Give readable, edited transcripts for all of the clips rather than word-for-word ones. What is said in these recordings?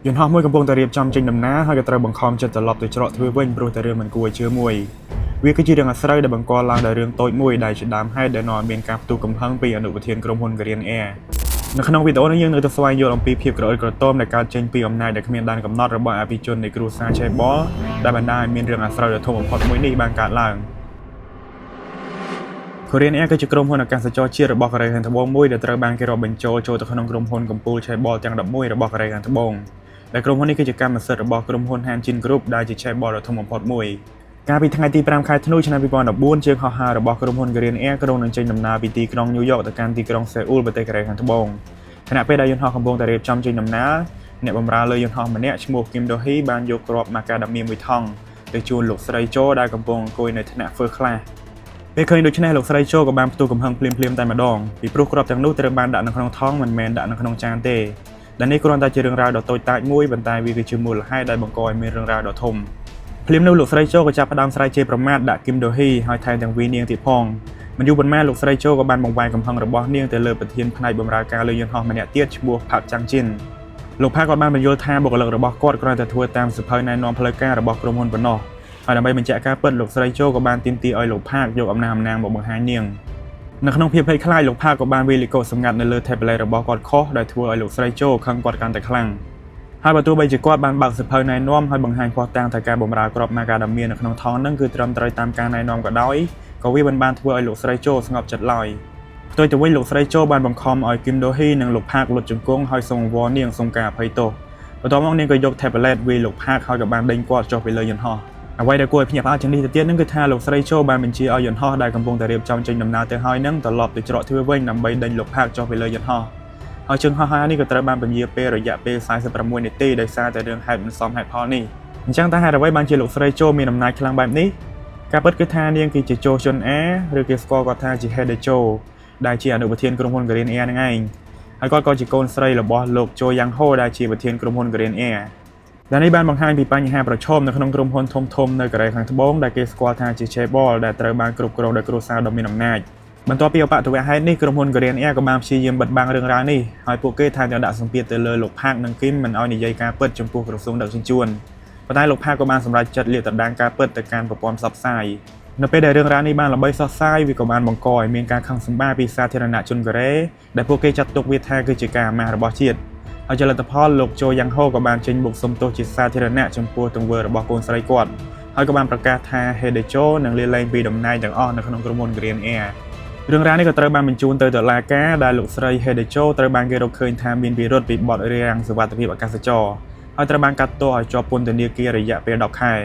យន្តហោះមួយកំពុងតែរៀបចំចេញដំណើរហើយក៏ត្រូវបង្ខំចិត្តត្រឡប់ទៅច្រកទ្វារវិញព្រោះតែរឿងមិនគួរឲ្យជឿមួយវាគឺជារឿងអាស្រូវដែលបង្កឡើងដោយរឿងតូចមួយដែលជាដើមហេតុដែលនាំឲ្យមានការផ្ទុះកំហឹងពីអនុប្រធានក្រុមហ៊ុន Korean Air នៅក្នុងវីដេអូនេះយើងនឹងទៅស្វែងយល់អំពីភាពក្រអឺតក្រទមនៃការចេញពីអំណាចដែលគ្មានដែនកំណត់របស់អភិជននៃគ្រួសារ Chaebol ដែលបណ្ដាលឲ្យមានរឿងអាស្រូវដ៏ធំបំផុតមួយនេះបានកើតឡើង Korean Air គឺជាក្រុមហ៊ុនអាកាសចរជាតិរបស់កូរ៉េខាងត្បូងមួយដែលត្រូវបានគេរាប់បញ្ចូលទៅក្នុងក្រុមហ៊ុនកំពូល Chaebol ទាំង11របស់កូរ៉េខាងត្បូងដែលក្រុមហ៊ុននេះគឺជាកម្មសិទ្ធិរបស់ក្រុមហ៊ុន Hanjin Group ដែលជា Chaebol ដ៏ធំបំផុតមួយកាលពីថ្ងៃទី5ខែធ្នូឆ្នាំ2014ជើងហោះហើររបស់ក្រុមហ៊ុន Korean Air ក្រុងនឹងចេញដំណើរពីទីក្រុង New York ទៅកាន់ទីក្រុង Seoul ប្រទេសកូរ៉េខាងត្បូងខណៈពេលដែលយន្តហោះកំពុងតែរៀបចំចេញដំណើរអ្នកបម្រើលើយន្តហោះម្នាក់ឈ្មោះ Kim Do-hee បានយកគ្រាប់ Macadamia មួយថង់ទៅជូនលោកស្រីជូដែលកំពុងអង្គុយនៅថ្នាក់ First Class ពេលឃើញដូច្នេះលោកស្រីជូក៏បានផ្ទុះកំហឹងភ្លាមៗតែម្ដងពីព្រោះគ្រាប់ទាំងនោះត្រូវបានដាក់នៅក្នុងថង់មិនមែនដាក់នៅក្នុងចានទេដែលនេះគ្រាន់តែជារឿងរ៉ាវដ៏តូចតាចមួយប៉ុន្តែវាគឺជាមូលហេតុដែលបង្កឲ្យមានរឿងរ៉ាវដ៏ធំភ្លាមនោះលោកស្រីជូក៏ចាប់ផ្ដើមស្រែកជេរប្រមាថដាក់ Kim Do-hee ហើយថែមទាំងវីនាងទៀតផងមិនយូរប៉ុន្មានលោកស្រីជូក៏បានបង្វែរកំហឹងរបស់នាងទៅលើប្រធានផ្នែកបម្រើការលើយន្តហោះម្នាក់ទៀតឈ្មោះ Park Chang-jin លោក Park ក៏បានបញ្យល់ថាបុគ្គលិករបស់គាត់គ្រាន់តែធ្វើតាមសៀវភៅណែនាំផ្លូវការរបស់ក្រុមហ៊ុនប៉ុណ្ណោះហើយដើម្បីបញ្ជាក់ការពិតលោកស្រីជូក៏បានទាមទារឲ្យលោក Park យកអំណះអំណាងមកបង្ហាញនាងនៅក្នុងភាពភ័យខ្លាចលោក Park ក៏បានវាយលីកូសម្ងាត់នៅលើ tablet របស់គាត់ខុសដែលធ្វើឲ្យលោកស្រីជូខឹងគាត់កាន់តែខ្លាំងហើយបើទោះបីជាគាត់បានបើកសៀវភៅណែនាំហើយបង្ហាញផុសតាំងថាការបម្រើគ្រាប់ Macadamia នៅក្នុងថង់ហ្នឹងគឺត្រឹមត្រូវតាមការណែនាំក៏ដោយក៏វាមិនបានធ្វើឲ្យលោកស្រីជូស្ងប់ចិត្តឡើយផ្ទុយទៅវិញលោកស្រីជូបានបង្ខំឲ្យ Kim Do-hee និងលោក Park លុតជង្គង់ហើយសូមអង្វរនាងសុំការអភ័យទោសបន្ទាប់មកនាងក៏យក tablet វាយលោក Park ហើយក៏បានដេញគាត់ចុះពីលើយន្តហោះអ្វីដែលគួរឲ្យភ្ញាក់ផ្អើលជាងនេះទៅទៀតនឹងគឺថាលោកស្រីជូបានបញ្ជាឲ្យយន្តហោះដែលកំពុងតែរៀបចំចេញដំណើរទៅហើយនឹងត្រឡប់ទៅច្រកទ្វារវិញដើម្បីដេញលោក Park ចុះពីលើយន្តហោះហើយជើងហោះហើរនេះក៏ត្រូវបានពន្យាពេលរយៈពេល46នាទីដោយសារតែរឿងហេតុមិនសមហេតុផលនេះអញ្ចឹងតើហេតុអ្វីបានជាលោកស្រីជូមានអំណាចខ្លាំងបែបនេះការពិតគឺថានាងគឺជាជូជុនអាឬគេស្គាល់គាត់ថាជា Head Cho ដែលជាអនុប្រធានក្រុមហ៊ុន Korean Air ហ្នឹងឯងហើយគាត់ក៏ជាកូនស្រីរបស់លោក Cho Yang-ho ដែលជាប្រធានក្រុមហ៊ុន Korean Airដែលនេះបានបង្ហាញពីបញ្ហាប្រឈមនៅក្នុងក្រុមហ៊ុនធំៗនៅកូរ៉េខាងត្បូងដែលគេស្គាល់ថាជា Chaebol ដែលត្រូវបានគ្រប់គ្រងដោយគ្រួសារដ៏មានអំណាចបន្ទាប់ពីឧបទ្ទវហេតុនេះក្រុមហ៊ុន Korean Air ក៏បានព្យាយាមបិទបាំងរឿងរ៉ាវនេះហើយពួកគេថែមទាំងដាក់សម្ពាធទៅលើលោក Park និង Kim មិនឲ្យនិយាយការពិតចំពោះក្រសួងដឹកជញ្ជូនប៉ុន្តែលោក Park ក៏បានសម្រេចចិត្តលាតត្រដាងការពិតទៅកាន់ប្រព័ន្ធផ្សព្វផ្សាយនៅពេលដែលរឿងរ៉ាវនេះបានល្បីសុះសាយវាក៏បានបង្កឲ្យមានការខឹងសម្បារពីសាធារណជនកូរ៉េដែលពួកគេចាត់ទុកវាថាគឺជាការអាម៉ាស់របស់ជាតិហើយជាលទ្ធផលលោក Cho Yang-ho ក៏បានចេញមុខសុំទោសជាសាធារណៈចំពោះទង្វើរបស់កូនស្រីគាត់ហើយក៏បានប្រកាសថា Head Cho នឹងលាលែងពីតំណែងទាំងអស់នៅក្នុងក្រុមហ៊ុន Korean Air រឿងរ៉ាវនេះក៏ត្រូវបានបញ្ជូនទៅតុលាការដែលលោកស្រី Head Cho ត្រូវបានគេរកឃើញថាមានពិរុទ្ធពីបទរារាំងសុវត្ថិភាពអាកាសចរហើយត្រូវបានកាត់ទោសឲ្យជាប់ពន្ធនាគាររយៈពេល10ខែ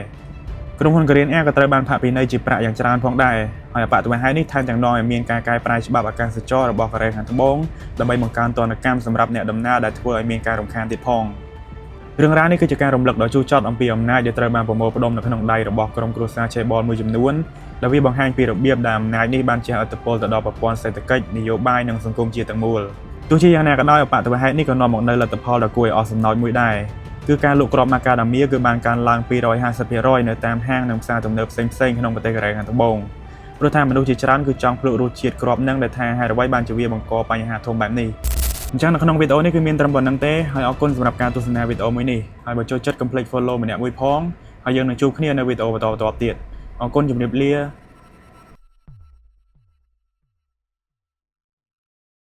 ក្រុមហ៊ុន Korean Air ក៏ត្រូវបានផាកពិន័យជាប្រាក់យ៉ាងច្រើនផងដែរហើយអបអត្តវហេតុនេះថែមទាំងនាំឲ្យមានការកែប្រែច្បាប់អាកាសចររបស់កូរ៉េខាងត្បូងដើម្បីបង្កើនទណ្ឌកម្មសម្រាប់អ្នកដំណើរដែលធ្វើឲ្យមានការរំខានទៀតផងរឿងរ៉ាវនេះគឺជាការរំលឹកដ៏ជូរចត់អំពីអំណាចដែលត្រូវបានប្រមូលផ្ដុំនៅក្នុងដៃរបស់ក្រុមគ្រួសារ Chaebol មួយចំនួនដែលវាបង្ហាញពីរបៀបដែលអំណាចនេះបានជះឥទ្ធិពលទៅដល់ប្រព័ន្ធសេដ្ឋកិច្ចនយោបាយនិងសង្គមជាតិទាំងមូលទោះជាយ៉ាងណាក៏ដោយអបអត្តវហេតុនេះក៏នាំមកនូវលទ្ធផលដ៏គួរឲ្យអស់សំណោចមួយដែរគឺការលក់គ្រាប់ Macadamia គឺបានកើនឡើង 250% នៅតាមហាងនិងផ្សារទំនើបផ្សេងៗក្នុងប្រទេសកូរ៉េខាងត្បូងព្រោះថាមនុស្សជាច្រើនគឺចង់ភ្លក់រសជាតិគ្រាប់នឹងដែលថាហេតុអ្វីបានជាវាបង្កបញ្ហាធំបែបនេះអញ្ចឹងនៅក្នុងវីដេអូនេះគឺមានត្រឹមប៉ុណ្្នឹងទេហើយអរគុណសម្រាប់ការទស្សនាវីដេអូមួយនេះហើយបើចូលចិត្តកុំភ្លេច follow ម្នាក់មួយផងហើយយើងនឹងជួបគ្នានៅវីដេអូបន្តទៀតអរគុណជំរាបលា